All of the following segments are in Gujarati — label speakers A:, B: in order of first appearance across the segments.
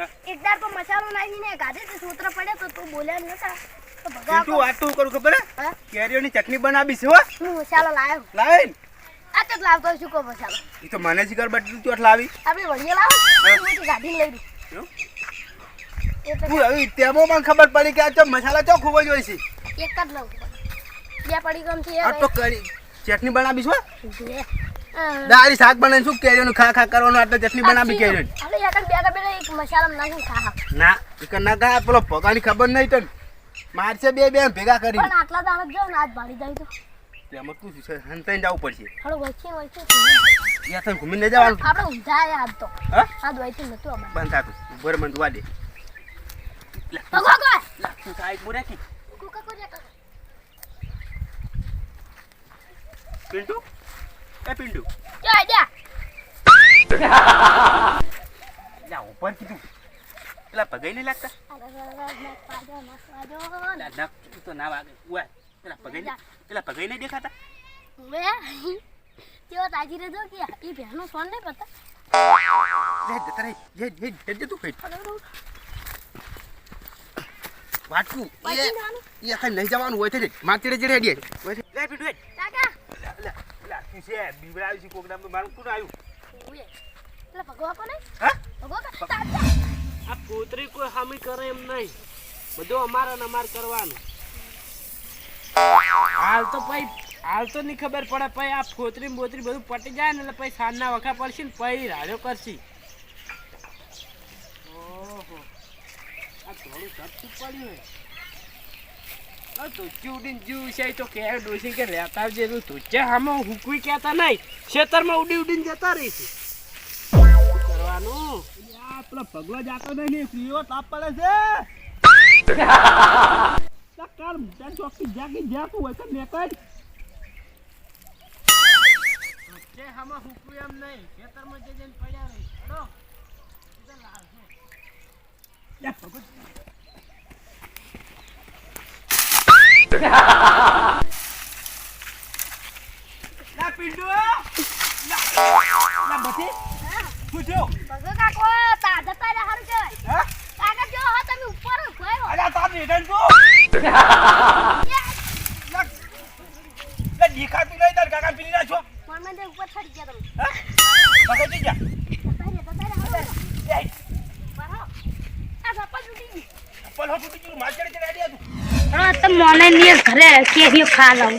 A: એકદાર તો મસાલો નાખીને ગાધે તે સૂત્ર પડે તો તું બોલ્યા નતા તો ભગા
B: તું આટલું કરું ખબર હે
A: હા
B: કેરીઓની ચટણી બનાવી છે હો
A: હું મસાલો લાવ્યો
B: લાવે
A: આ તો લાવતો શું કો મસાલો
B: એ તો મને જ ખબર બટ તું લાવી
A: આપણે વળીએ લાવો હું ગાધી લઈ દઉં એ તો
B: તું હવે તેમાં પણ ખબર પડી કે આ તો મસાલા ચો ખૂબ જ હોય છે
A: એક જ લઉં બે પડી ગમ છે
B: આ તો કરી ચટણી બનાવી છો
A: લે
B: દાળી શાક બનાવી શું કેરીઓનું ખા ખા કરવાનું આટલે ચટણી બનાવી કેરીઓની
A: અરે યાર બે એક મસાલો નાખીને ખા
B: ના એક ના કા પેલો પગાની ખબર નહીં તને મારશે બે ભેગા કરી
A: પણ આટલા દાણા જો નાચ ભાડી જાય તો
B: તેમાં તું છે હંતાઈને જવું પડશે
A: થોડો વચ્ચે
B: યા તને ઘૂમીને જવાનું
A: આપણે ઊંધા આજ તો
B: હા
A: આ દવાઈથી નતું અમારે
B: બંધ થાતું બર મને તું દે
A: ભગવા કોઈ
B: તું કાઈ મુરે કી
A: કુકા કોઈ જા
B: પિન્ટુ એ પિન્ટુ
A: જો આજા
B: લા ઉપર કીધું પેલા પગાઈ નહીં લાગતા ના તો ના વાગે ઉવા પેલા પગાઈ નહીં દેખાતા
A: વે તેઓ તાજી રે જો કે ઈ બહેનો સોન નહીં પતા
B: લે જતા રે જે તું કઈ વાટકું એ ખાઈ નહીં જવાનું હોય છે માચડે જડે હેડીએ લે પિન્ટુ લે
A: કાકા
B: લા તું છે બીવરાવી છે કોક નામ મારું કોણ આવ્યું
A: ઓએ પેલા ભગવા કોને
B: હા
A: ભગવા તાજા
C: આ પુત્રી કોઈ હામી કરે એમ નહીં બધું અમારે ને અમાર કરવાનું હાલ તો નહીં ખબર પડે પછી આ ફોતરી બોતરી બધું પટી જાય ને એટલે પછી સાંજના વખા પડશે ને પછી રાડ્યો કરશી ઓહો આ થોડું સસ્તું પડ્યું હે તો ચૂડીને જીવ છે તો કે ડોસી કે રહેતા આવજે તું તુચ્ચે હામાં હુકવી કહેતા નહીં ખેતરમાં ઉડીને જતા રહીશું કરવાનું પેલો પગલો જાતો નહીં ફ્રીઓ તાપ પડે છે કાલ મોટા ચોકી જાગી જાતું હોય તો મેકડ જે હામાં હુકું એમ નહીં ખેતરમાં જઈને પડ્યા રહી હેડો સીધા લાવજો યા પગો લા પિંડુ લા બતી પૂછો
A: ભગવા કાકો તાજા તાજા હારું કહેવાય
B: હા
A: કાકા જો હો તમે ઉપર ગયો
B: અલા તાર નેડન તો લે દેખાતું નહીં તાર કાકા પીલી ના છો
A: મન દે ઉપર ચડી ગયા તમે
B: હા પકડી જા
A: તાજા બરાબર આ સપા જુડી
B: પલ હો તૂટી ગયું માચડે ચડે આડિયા તું
A: હા તો મોને ની ઘરે કેરીઓ ખા લાવ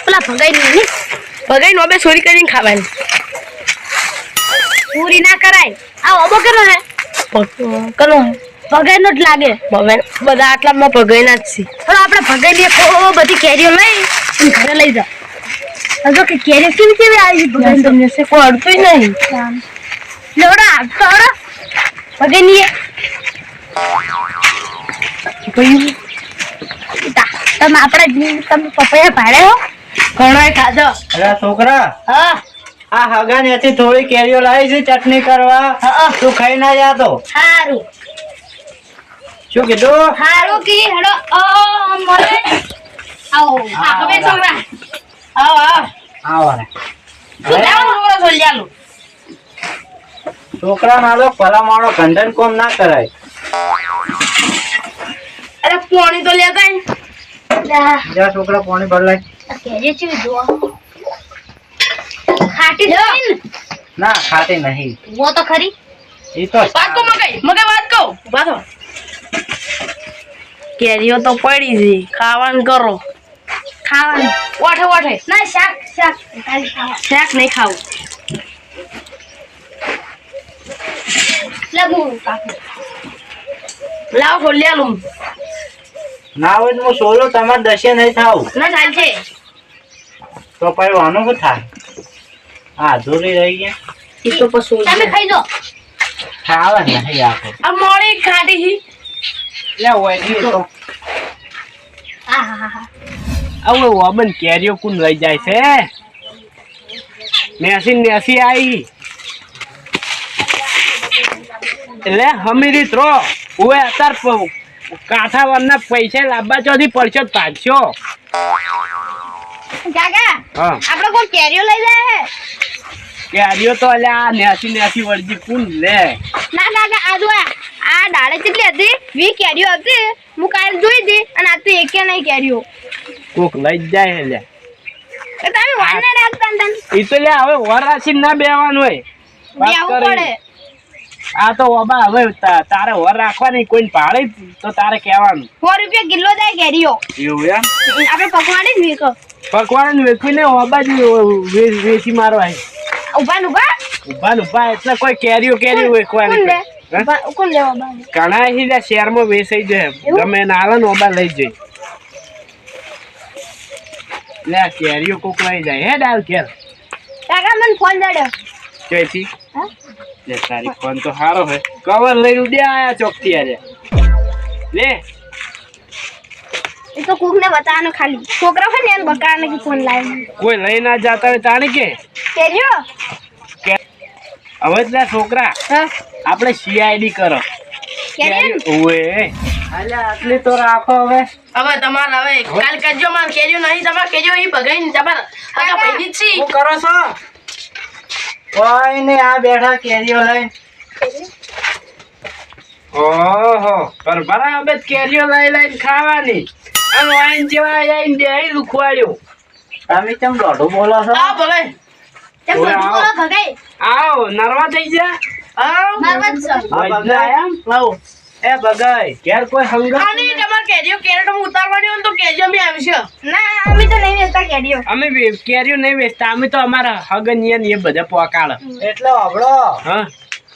A: પેલા ભગાઈ નો બે ચોરી કરીને ખાવાની પૂરી ના કરાય આ ઓબો કેનો હે કનો ભગાઈ નો જ લાગે બધા આટલામાં ભગાઈ ના જ છે પણ આપણે ભગાઈ ની કો બધી કેરીઓ લઈ ઘરે લઈ જા હજો કે કેરી કેવી આવી ભગાઈ તમને સે કોઈ અડતું નહીં લેવડા તોડા ભગાઈ ની ભઈ તમે આપણે તમે પપૈયા ભાડે હો ઘણોય ખાધો
C: અરે છોકરા
A: હા
C: આ હગાનેથી થોડી કેરીઓ લાવી છે ચટણી કરવા તું ખાઈ ના જાતો
A: સારું
C: શું કીધું
A: સારું કી હેડો મને આવો આ બે છોકરા આવો
C: આવો ને
A: શું લેવાનું છોકરા સોલ્યાલું
C: છોકરા નાલો ભલા માણો ગંધન કોમ ના કરાય
A: અરે પાણી તો લે ગઈ
C: જા છોકરા પાણી ભરલાય
A: કેજે છે જો ખાટી છે
C: ના ખાતી નહીં
A: વો તો ખરી
C: એ તો
A: વાત કો મગઈ વાત કહો બાતો કેરીઓ તો પડી છે ખાવાનું કરો ખાવાનું વાઠે ના શાક ખાલી ખાવા શાક નહીં ખાવું લાગુ કાકુ લાવ ખોલ્યાલું
C: ના હોય તો હું સોલો તમારે દશે નહીં થાવ
A: ના ચાલશે
C: તો પછી વાનું શું થાય હા અધૂરી રહી ગયા
A: એ તો પછી તમે ખાઈ દો
C: ખાવા નહીં આપો
A: આ મોળી ખાટી હી
C: લે હોય તો
A: આહાહા
C: હવે ઓબન કેરીઓ કોણ લઈ જાય છે નેસી આવી એટલે હમીરી ત્રો ઓએ અત્યારે કાંઠાવાળના પૈસા લાવવા ચોથી પડશો પાછો
A: કાકા
C: હા
A: આપણે કોઈ કેરીઓ લઈ જાય
C: કેરીઓ તો અલ્યા નેસી વળજી કોણ લે
A: ના કાકા આ જો આ ડાળે કેટલી હતી 20 કેરીઓ હતી હું કાલ જોઈ હતી અને આ તો એકે નહીં કેરીઓ
C: કોક લઈ જ જાય લે
A: એ તમે વાને રાખતા ને
C: ઈ તો લે હવે વરાસી ના બેવાનું હોય વાત
A: બેહવું
C: કરી.
A: પડે
C: આ તો ઓબા હવે તારે વર રાખવાની કોઈ ભાડે તો તારે કહેવાનું
A: 100 રૂપિયા કિલો જાય કેરીઓ
C: એવું એમ
A: આપણે પકવાડી જ વીકો
C: પકવાન વેચીને ઓબા જ વેચી મારો આવી
A: ઉભા ને ઉભા
C: ઉભા એટલે કોઈ કેરીઓ વેચવાની
A: કોણ લે
C: હે?
A: કોણ લેવા બા
C: ઘણા હીરા શહેરમાં વેચાઈ જાય ગમે એને આલે ને ઓબા લઈ જાય લે કેરીઓ કોક લઈ જાય હે ડાલ કેર
A: કાકા મને ફોન દેડ્યો
C: જોઈતી
A: હા
C: લે તારી ફોન તો સારો હે કવર લઈને ઉડ્યા આયા ચોકથી આજે લે
A: એ તો કુક ને બતાવવાનો ખાલી છોકરા હોય ને એને બકાને કે ફોન લાવી
C: કોઈ લઈ ના જાતા હોય તાણી કે
A: કેરીઓ
C: હવે જ છોકરા
A: હા
C: આપણે સીઆઈડી કરો
A: કેરીઓ
C: ઓએ અલ્યા આટલી તો રાખો હવે
D: હવે તમારે હવે કાલ કરજો માર કેજો નહીં તમારે કેજો ઈ ભગાઈને તમારે આગા ભઈજી છી
C: શું કરો છો કોઈ ને આ બેઠા કેરીઓ લઈ ઓહો પર બરાબર કેરીઓ લઈ ખાવાની અને વાઈન જેવા આઈને બેહી લુખવાડ્યો તમે કેમ દોઢું બોલો છો
D: આ ભલે
A: તે
C: ઓય,
A: બધું
C: આવો.
A: બોલો ભગાઈ
C: આવો નરવા થઈ જા
D: આવ
A: નર્વસ છે
C: વૈદ્ય આયા?
D: લાવો
C: એ બગાઈ ઘેર કોઈ હંગત
D: આની તમારે કેજો કેરેટ માં ઉતારવાની હોય ને તો કેજો મે આવશે
A: ના અમે તો નહીં વેચતા કેરીઓ
C: અમે કેરીઓ નહીં વેચતા અમે તો અમારા હગનિયા ને એ બધા પોકાળ
E: એટલે હબળો
C: હા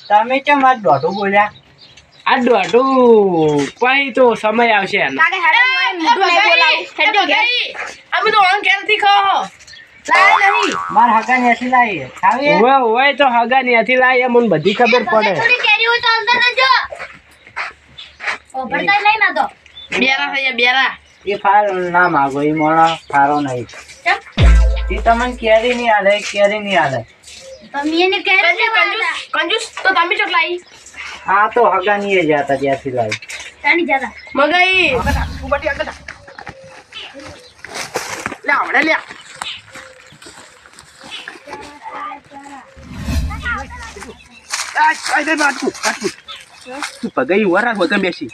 E: તમે કેમ આજ દોઢું બોલ્યા
C: આ દોઢું પછી તો સમય આવશે એનો
A: કાકા હેડો મોઢું નહીં બોલાવું હેડો ઘેર
D: અમે તો ઓન કેરથી ખાઓ
A: લાય નહીં
E: માર હકા નેથી લાવી ખાવી
C: ઓવે ઓવે તો હગા ત્યાંથી લાવી મને બધી ખબર પડે
A: થોડી કેરીઓ તો અંદર નજો ઓ ભરતા લઈ ના તો
D: બેરા થઈ ગયા બેરા
E: એ ફાર ના માગો એ મોણો ફારો નહીં
A: ચમ
E: એ તમને કેરી નહીં આલે કેરી નહીં આલે
A: તમે એને કેરી લેવાના
D: કંજૂસ તો તમે ચોક લાઈ
E: આ તો હગા નહીં જ હતા ત્યાંથી લાવી
A: તાની જતા
D: મગાઈ
B: ઉબાટી આગળ લે આવડે લે આ દે બાટુ તું પગાઈ વરા હોતે બેસી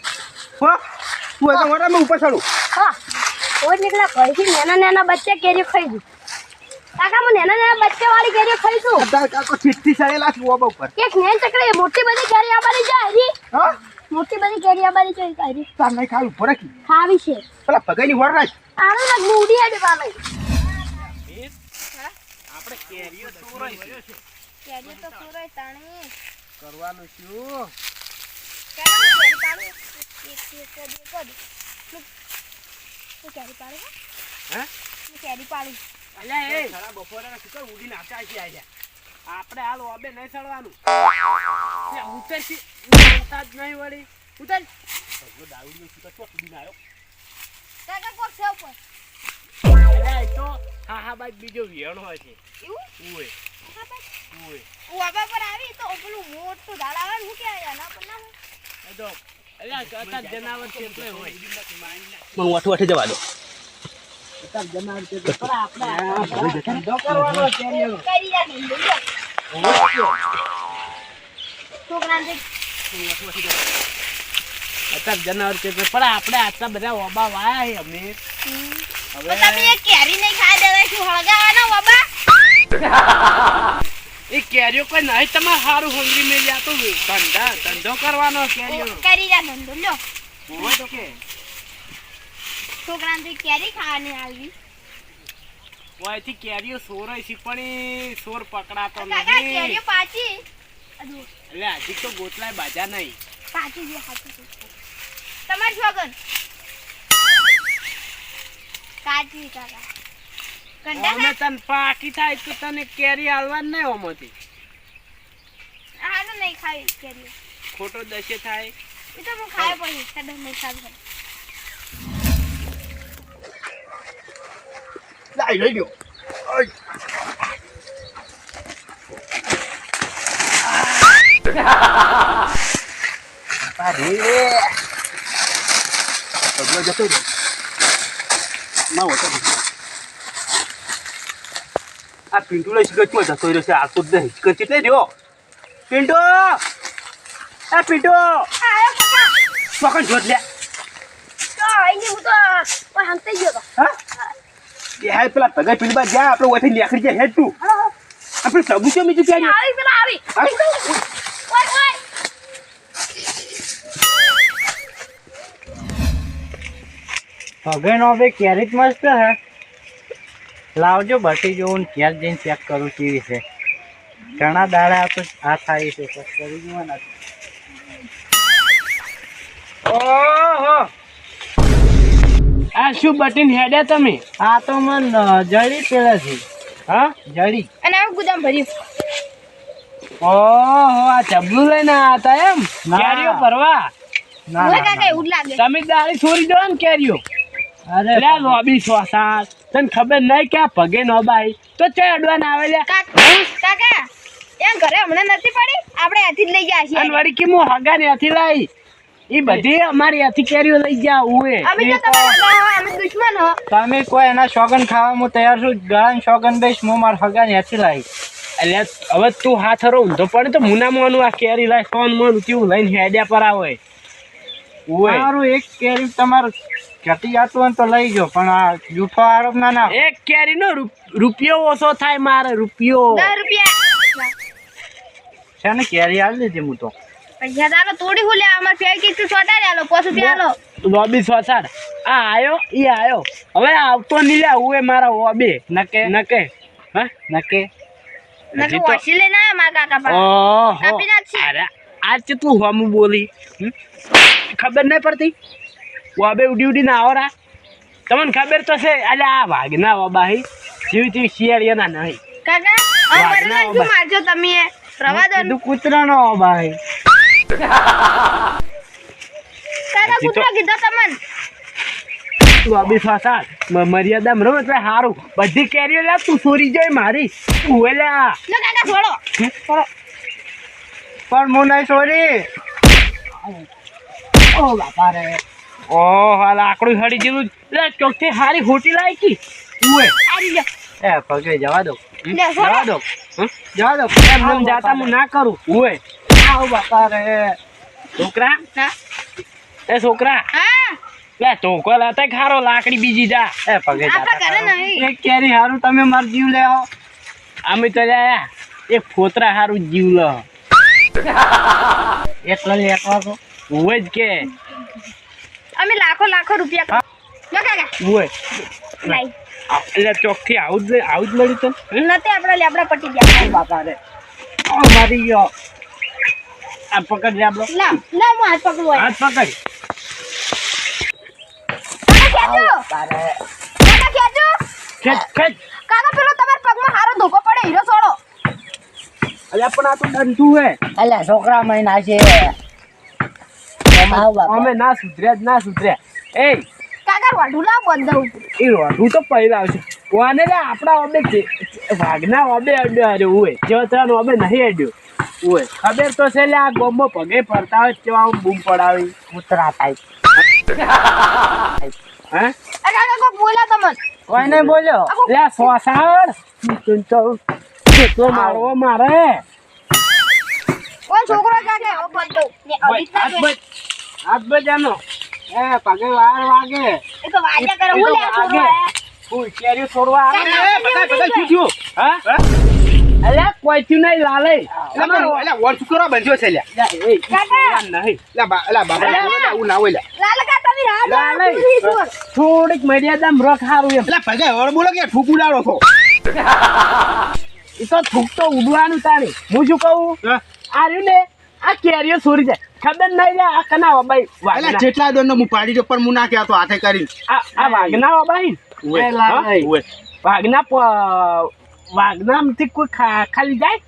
B: હો તું આ વરા મે ઉપર ચડો
A: હા ઓય નીકળા ઘરથી નાના નાના બચ્ચા કેરીઓ ખાઈ દઉં કાકા હું નાના નાના બચ્ચા વાળી કેરીઓ ખાઈ દઉં
B: તાર કાકો ચીઠી સળેલા છે ઓબા ઉપર
A: એક નેન ચકડે મોટી બધી કેરી આબાની જાય રી
B: હા
A: મોટી બધી કેરી આબાની જોઈ કાઢી
B: તાર નહીં ખાવું ફરકી
A: ખાવી છે
B: પેલા પગાઈની વર રાખ
A: આનો લાગ મૂડી આડે પામે
C: આપણે કેરીઓ ચોરાઈ છે
A: કેરીઓ તો સુરાય તાણી
C: કરવાનું શું
A: કેરી પાડે એક કેરી કોડ કેરી પાડે
C: હે
A: કેરી પાડી
C: અલ્યા એ ખરા બપોરે સુકર ઉડીને આચા છે આજા આપણે હાલ ઓબે નહીં ચડવાનું ઉતરથી ઉતરતા જ નહીં વળી ઉતર સગલો દારૂનો સુકર તો ઉડીને આવ્યો
A: કાકા કોક છે ઉપર
C: અલ્યા એ તો હા બાદ બીજો વિયણ હોય છે
A: એવું
C: ઓય
A: હા બસ
C: ઓય
A: ઉઆબા પર આવી તો પેલું મોટું ઝાડ આવે ને હું કે આયા ના પણ ના
C: એ તો અલ્યા કતા જનાવર છે એટલે હોય
B: મને વાઠો વાઠે જવા દો
E: કરવાનો કેરીઓ
A: કરી જા ને છોકરાને
C: અત્યારે જનાવર છે પણ આપણે આટલા બધા ઓબા વાયા છે અમે
A: તો તમે એ કેરી નહીં ખાઈ દેવાય શું હળગાવાના બાબા
C: એ કેરીઓ કોઈ નહીં તમારે સારું હંગરી મેં જાતો ધંધો કરવાનો કેરીઓ
A: કરી જા ધંધો લ્યો
C: હોય તો કે
A: છોકરાને કેરી ખાવાની આવી
C: ઓયથી કેરીઓ સોરાય છે પણ એ સોર પકડાતો
A: કાકા
C: નહીં
A: કેરીઓ પાછી હજુ
C: એટલે હજી તો ગોતલાય બાજા નહીં
A: પાછી જે હાચું છે તમાર છોકન કાચી કાકા કંટા
C: અમે તને પાકી થાય તો તને કેરી આલવાની નહીં ઓમાંથી
A: હાલો નહીં ખાવી કેરી
C: ખોટો દશે થાય
A: એ તો હું ખાય પછી કદમ નહીં ખાવી
B: લાઈ લઈ લ્યો ઓય
E: અરે
B: સગલો જતો રહ્યો ના હોતો આ પિન્ટુ લઈ શિકચમાં જતો રહ્યો છે આ તો જ નહીં શિકચ એટલે રહ્યો પિન્ટુ એ પિન્ટુ
A: આયો
B: પકડ જોત લે
A: તો આઈને હું તો કોઈ હંતે ગયો તો
B: હા એ હાલ પેલા ભગાઈ પેલી બાર જા આપણે ઓથી લેખડી જાય હેડ તું આપણે સબુ કેમ બીજું ક્યાં
A: આવી પેલા આવી ઓય ઓય
E: ભગેનો હવે કેરી જ મસ્ત હે લાવજો બટી જોઉં ઘેર જઈને ચેક કરું કેવી છે ઘણા દાડા તો આ થાય છે ચેક કરી જોવાના
C: ઓહો આ શું બટીન હેડ્યા તમે
E: આ તો મન જડી પેલેથી
C: હા
E: જડી
A: અને આ ગુદામ ભર્યું
C: ઓહો આ ચબલું લઈને આયા હતા એમ
E: ના.
C: કેરીઓ ભરવા
E: ના
A: ઓય
E: ના,
A: કાકા
E: ના
A: એવું જ લાગે
C: તમે દાળી છોડી દો ને કેરીઓ
E: અરે
C: લે લોબી શ્વાસા તને ખબર નહીં કે આ ભગે નો બાઈ તો ચડવા ના આવે લે
A: કાકા એમ ઘરે હમણાં નથી પડી આપણે અહીંથી જ લઈ ગયા છીએ
C: અને વળી કે હું હગા ને હતી લાઈ ઈ બધી અમારી હાથી કેરીઓ લઈ જા ઉએ
A: અમે તો તમારા ગામ અમે દુશ્મન હો
E: તમે કોઈ એના શોગન ખાવા હું તૈયાર છું ગળાને શોગન દઈશ હું મારા હગાને હેથી લાવી
C: એટલે હવે તું હાથ હરો ઊંધો પડે તો મુના મોનું આ કેરી લાય સોન મોનું કેવું લઈને હેડ્યા પર આવે ઉએ
E: મારું એક કેરી તમારું ઘટી જતું હોય ને તો લઈ જાઓ પણ આ જૂઠો આરોપ ના ના
C: એક કેરી નો રૂપિયો ઓછો થાય મારે રૂપિયો
A: 10 રૂપિયા
E: છે ને કેરી આવી લીધી હું તો
A: પૈસા તારો થોડી હું લે અમાર ફેંકી તું છોટા લે લો 5 રૂપિયા લો
C: લોબી સોસાડ આ આયો ઈ આયો હવે આવતો નહીં લે ઉએ મારા ઓબે
E: નકે
C: નકે હા
E: નકે
A: નકે ઓછી લઈને આયા મારા કાકા પાસે
C: ઓહો
A: કાપી નાખશે.
C: અરે આજ તું હમ બોલી ખબર નહીં પડતી ઓબે ઉડી ઉડીને આવરા તમને ખબર તો છે અલે આ વાઘના ઓબાહી જીવી તી શિયાળિયાના નહીં
A: કાકા આ બરને શું મારજો તમે રવા દો
E: કીધું કૂતરાનો ભાઈ
A: કાકા કૂતરો કીધો તમને
C: લોબી સોસાડ મર્યાદામાં રહો એટલે સારું બધી કેરીઓ લે તું ચોરી જાય મારી ઉએ લે
A: લો કાકા છોડો
E: પણ હું નહીં સોરી ઓ બાપા રે
C: ઓહ હાલ આકડું હડી જેવું લે ચોકથી હારી હોટી લાઈ કી ઉએ
A: આરી લો
E: એ પગે જવા દો
A: લે
C: જવા
A: છોડો
C: દો જવા દો એમ એમ જાતા હું ના કરું ઉએ
E: આવ બાપા રે
C: છોકરા
A: હા
C: એ છોકરા
A: હા
C: લે ટોકો લાતા ખારો લાકડી બીજી જા
E: એ પગે
A: આપણા ઘરે
E: જતા
A: નહીં
E: એક કેરી હારું તમે માર જીવ લે આવો
C: અમે તો લાયા એક ફોતરા હારું જીવ લ
E: એકલા ને એકલા તો
C: ઉએ જ કે
A: અમે લાખો રૂપિયા લો કાકા
C: ઉએ
A: લઈ
C: એટલે ચોકથી આવું જ મળ્યું તને
A: નતે આપણે લેબડા પટી ગયા
E: બાપા રે ઓ મારી ગયો આ પકડ લે આપણો
A: લા લા હું હાથ પકડું હોય
C: હાથ પકડ
A: કાકા ખેંચો
E: તારે
A: કાકા ખેંચો
C: ખેંચ ખેંચ
A: કાકા પેલો તમારા પગમાં હારો ધોકો પડે હીરો છોડો
C: અલ્યા પણ આ તો ડંટું હે
E: અલ્યા છોકરા મહિના છે આવ બાપા
C: અમે ના સુધર્યા એ
A: કાકા વાઢું લાવ બંધવું
C: એ રોઢું તો પહેલા આવશે કોને લે આપણા ઓબે છે વાઘના ઓબે અડ્યો અરે ઉએ જેવતરાનો ઓબે નહીં અડ્યો ઉએ ખબર તો છે લે આ ગોમમાં પગે ફરતા હોય કેવા આમ બૂમ પડાવી
E: કૂતરા ટાઈપ
C: હે
A: કાકા કો બોલા તમને
E: કોઈ નહીં બોલ્યો
C: લે સોસાડ કેટલો મારવો મારે
A: કોણ છોકરો કાકા ઓ બંધો ને અડીત ના જોઈ.
C: હાથ બજ આનો
E: એ પગે વાર વાગે
A: એ તો વાજા કરે હું લે આ છોકરો આયા.
C: ફૂલ કેરી છોડવા આવે
A: કાકા,
C: ને
A: કાકા,
C: બધા શું થયું હા અલ્યા કોઈ થયું નહીં લાલે
B: એટલે વોર છોકરો બંધ્યો છે લ્યા
A: કાકા
C: નહીં
B: બાબા આવું ના હોય લ્યા
A: લાલકા તમે રાહ દો
C: લાલે.
A: પૂરી છોડ.
C: થોડીક મર્યાદામાં રખ હારું એમ
B: એટલે ભગાઈ વળ બોલો કે ઠૂક ઉડાડો છો
C: એ તો થૂક તો ઉડવાનું તારે હું શું કહું
B: હા?
C: આ રહ્યું ને આ કેરીઓ છોડી જાય ખબર નહીં લે આ કના વબાઈ
B: એટલે
C: વાઘના
B: જેટલા દોડ હું પાડી દો પણ હું ના કહેતો હાથે કરી
C: આ વાઘના વબાઈ
B: ઉએ,
E: એ લાલે.
B: ઉએ.
C: વાઘનામાંથી કોઈ ખાલી જાય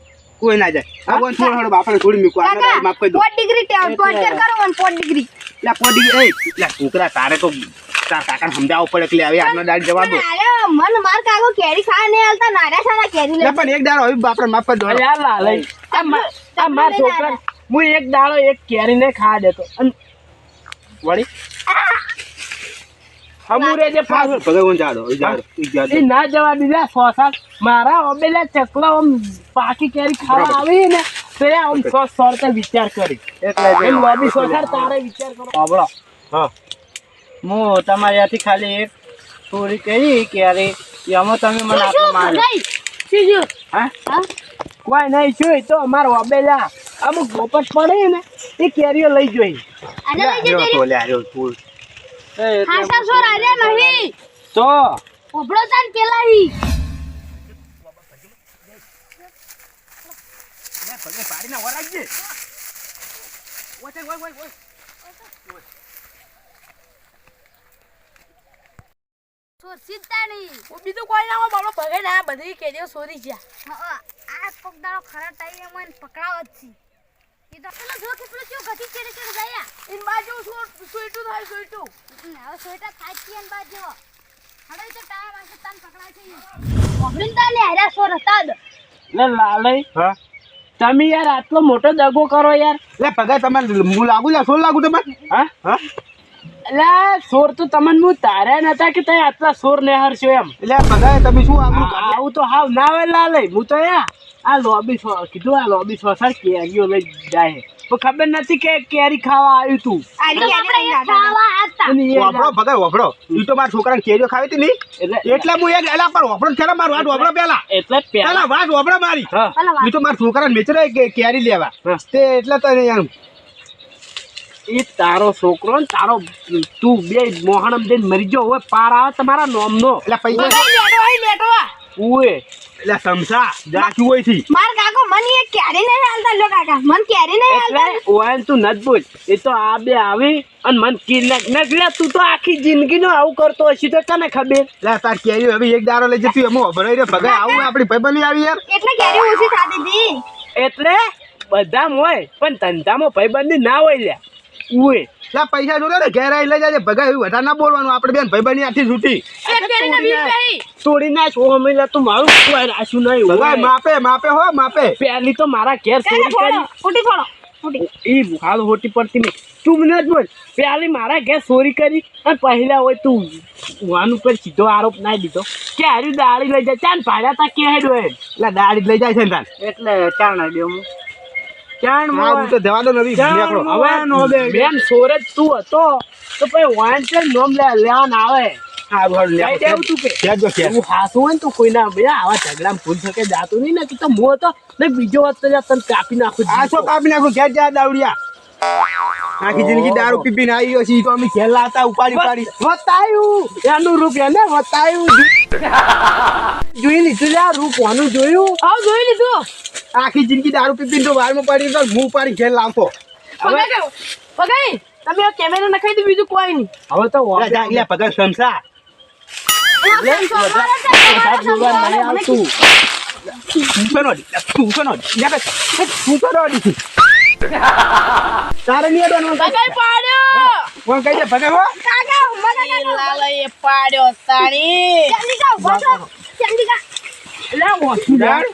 B: કોઈ ના જાય આ વન થોડો થોડો બાપાને છોડી મૂકો આગળ
A: કાકા
B: માફ કરી દો
A: 4 ડિગ્રી ટેમ્પરેચર કરો અને 4 ડિગ્રી
B: એટલે પોડી એટલે છોકરા તારે તો તાર કાકાને સમજાવવું પડે એટલે હવે આજનો દાડ જવા દો
A: અરે મન માર કાકો કેરી ખા ને હાલતા નાડા સાના કેરી લે
B: એટલે પણ એક દાડો હવે બાપને માફ કરી દો
C: અરે આ લાલે આ મારા છોકરા હું એક દાડો એક કેરીને ખા દેતો અને વળી હમુરે જે પાછું
B: ભગવાન જાડો
C: એ ના જવા દીધા સોસા મારા ઓબેલા ચકલા આમ પાકી કેરી ખાવા આવી ને તે આમ સોરતે વિચાર કરી
E: એટલે
C: એ લોબી સોસાર તારે વિચાર કરો
E: સાંભળો
B: હા
E: હું તમારી હાથી ખાલી એક ચોરી કરી ક્યારે એમાં તમે મને આટલો માર્યો
C: હા કોઈ નહીં શું તો અમારો અબેલા અમુક ગોપટ પડે ને એ કેરીઓ લઈ જોઈ
B: તો લે આયો તું
A: ખાસા સોર આર્યા નહીં
C: તો
A: ઓબળો તાન પેલા હી
B: પગે પાડી ના વરાજે ઓય
A: સોર સીધા નહીં
D: બીજું કોઈ ના હોય બાબા ભગાઈ ના બધી કેરીઓ સોરી છે
A: આ પગદાળો ખરા ટાઈમે મને પકડાવ જ છે એ તો પેલો જો કેટલો ચો ગતિ ચેડે ચેડે ગયા
D: ઇન બાજુ સોઈટું થાય સોઈટું
A: હવે સોયટા થાય છે એન બાજુ હવે તો ટાઈમ આવશે તન પકડાય છે મોહન તાલે હારા સોર હતા જ
C: લે લાલય
B: હા
C: તમે યાર આટલો મોટો દગો કરો યાર
B: લે પગે તમે હું લાગુ લે સોલ લાગુ તમે
C: હા
B: હા
C: એટલે સોર તો તમને હું તાર્યા નતા કે તમે આટલા સોર ને હરશો એમ
B: એટલે પગે તમે શું આગળ
C: આવું તો હાવ ના આવે લાલય હું તો આ લોબી કીધું આ લોબી સોસાર કેરીઓ લઈ જાય પણ ખબર નથી કે કેરી ખાવા આવ્યું તું
A: ખાવા હતા
C: અને એ
B: વાપરો પગે વાપરો ઈ તો મારા છોકરાને કેરીઓ ખાવી હતી નહીં એટલે હું એક એલા પર વાપરો છે મારું વાત વાપરો પેલા
C: એટલે પેલા
B: પેલા વાત વાપરો મારી
C: હા
B: ઈ તો મારા છોકરાને મેચરે કેરી લેવા
C: હા.
B: તે એટલે તો યાર
C: એ તારો છોકરો ને તારો તું બે મોહણમ દઈને મરી ગયો હોય પાર આવે તમારા નોમનો
B: એટલે પૈસા
D: લેટવા
C: ઉએ
B: એટલે સમસા જાચું હોય થી
A: માર કાકો મને એક ક્યારે નહીં હાલતા લો કાકા મન ક્યારે નહીં
C: એટલે ઓયન તું નત બોલ એ તો આ બે આવી અને મન કિડનેપ નગલે તું તો આખી જિંદગી નો આવું કરતો હશે તો તને ખબર
B: એટલે તાર કેરીઓ હવે એક દારો લઈ જતી અમો ભરાઈ રે પગે આવું આપણી ભાઈબંધી આવી યાર
A: એટલે ક્યારે ઓછી થાતી હતી
C: એટલે બધા હોય પણ ધંધામાં ભાઈબંધી ના હોય લ્યા ઉએ
B: એટલે પૈસા જોડે ને ઘેર આવી લઈ જાય ભગા એવું વધારે ના બોલવાનું આપણે બેન ભાઈબંધી આથી છૂટી
C: તોડી ના છો અમે તું મારું કોઈ રાશું નહીં
B: ભગા
C: હોય
B: માપે માપે હો માપે
C: પહેલી તો મારા ઘેર ચોરી કરી
A: ફૂટી ફોડો
C: ઈ હાલ હોટી પડતી નહીં તું મને જ બોલ પેલી મારા ઘેર ચોરી કરી અને પહેલા હોય તું વાનું ઉપર સીધો આરોપ ના દીધો કે હારી દાળી લઈ જાય ચાન ભાડ્યા તા કે હેડો
B: એટલે દાડી જ લઈ જાય છે ને તાર
C: એટલે ચાણ આડ્યો હું ચાણ
B: હા હું તો જવા દો નવી નીકળો
C: હવે નો બેન સોરજ તું હતો તો પછી વાંચે નોમ લેવાન આવે
B: હારું હારું લે
C: કઈ દેવું તું કે
B: કેજો કે
C: તું હાસું હોય ને તું કોઈના ભાઈ આવા ઝઘડામાં ભૂલ શકે જાતું નહીં ને કે તો મો તો ને બીજો વાત તો તને કાપી નાખું
B: આ છો કાપી નાખો ઘેર જા દાવડિયા આખી જિંદગી દારૂ પીપીને આવી હશે તો અમે ઘેર લાતા ઉપાડી
C: વતાયું એનું રૂપ એને વતાયું જોઈ લીધું લે રૂપ કોનું જોયું
D: આવ જોઈ લીધું
B: આખી જિંદગી દારૂ પીપીને તો વારમાં પડી તો હું ઉપાડી ઘેર લાવતો
D: પગાઈ તમે કેમેરા નખાઈ દો બીજું કોઈ નહીં
C: હવે તો
B: લે પગા સમસા તારે નહીં અડવાનું
D: પગાઈ પાડ્યો
B: કોણ કહી દે ભગા હો
A: કાકા મને
D: લાલય પાડ્યો તાણી
A: ચંદિકા ઉભો છો ચંદિકા
B: બુડાર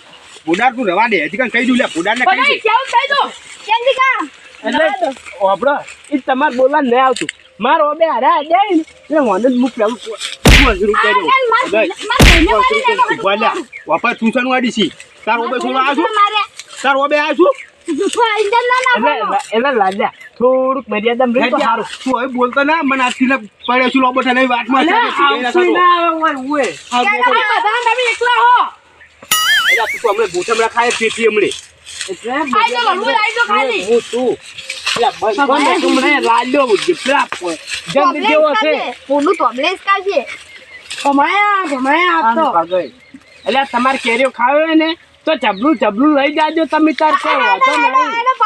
B: બુડાર તું રવા દે હજી કઈ દઉં લે બુડાર ને કહી
D: પગાઈ
B: દે
D: કેવું થઈ દો
A: ચંદિકા
C: એટલે ઓબળો એ તમારે બોલવા નહીં આવતું મારો બે હારા જાય ને એટલે મને જ મુક લેવું મજૂર કર્યો
B: વાપર ટ્યુશન વાળી છી તાર ઓબે શું આ છું તાર ઓબે આ છું
C: એટલે લાલ્યા થોડુંક મર્યાદા રહી તો સારું
B: તું હવે બોલતો ના મને આજથી ને પડે છું લોબો થાય વાતમાં
C: આવશું ના આવે ઉએ
D: બધા તમે એકલા હો
B: તું તો હમણે ભૂસમડા ખાય પેટી હમણે
C: એટલે
D: આઈ જાઓ, હું આઈ જાઉં ખાલી.
C: હું તું એટલે બસ તમને લાલ્યો જેટલા જલ્દી જેવો છે
A: પૂરું તોમલેસ કાશે
D: ભમાયા આપતો
C: એટલે તમારે કેરીઓ ખાવે ને તો જબલું લઈ જાજો તમે તાર કોઈ વાંધો નહીં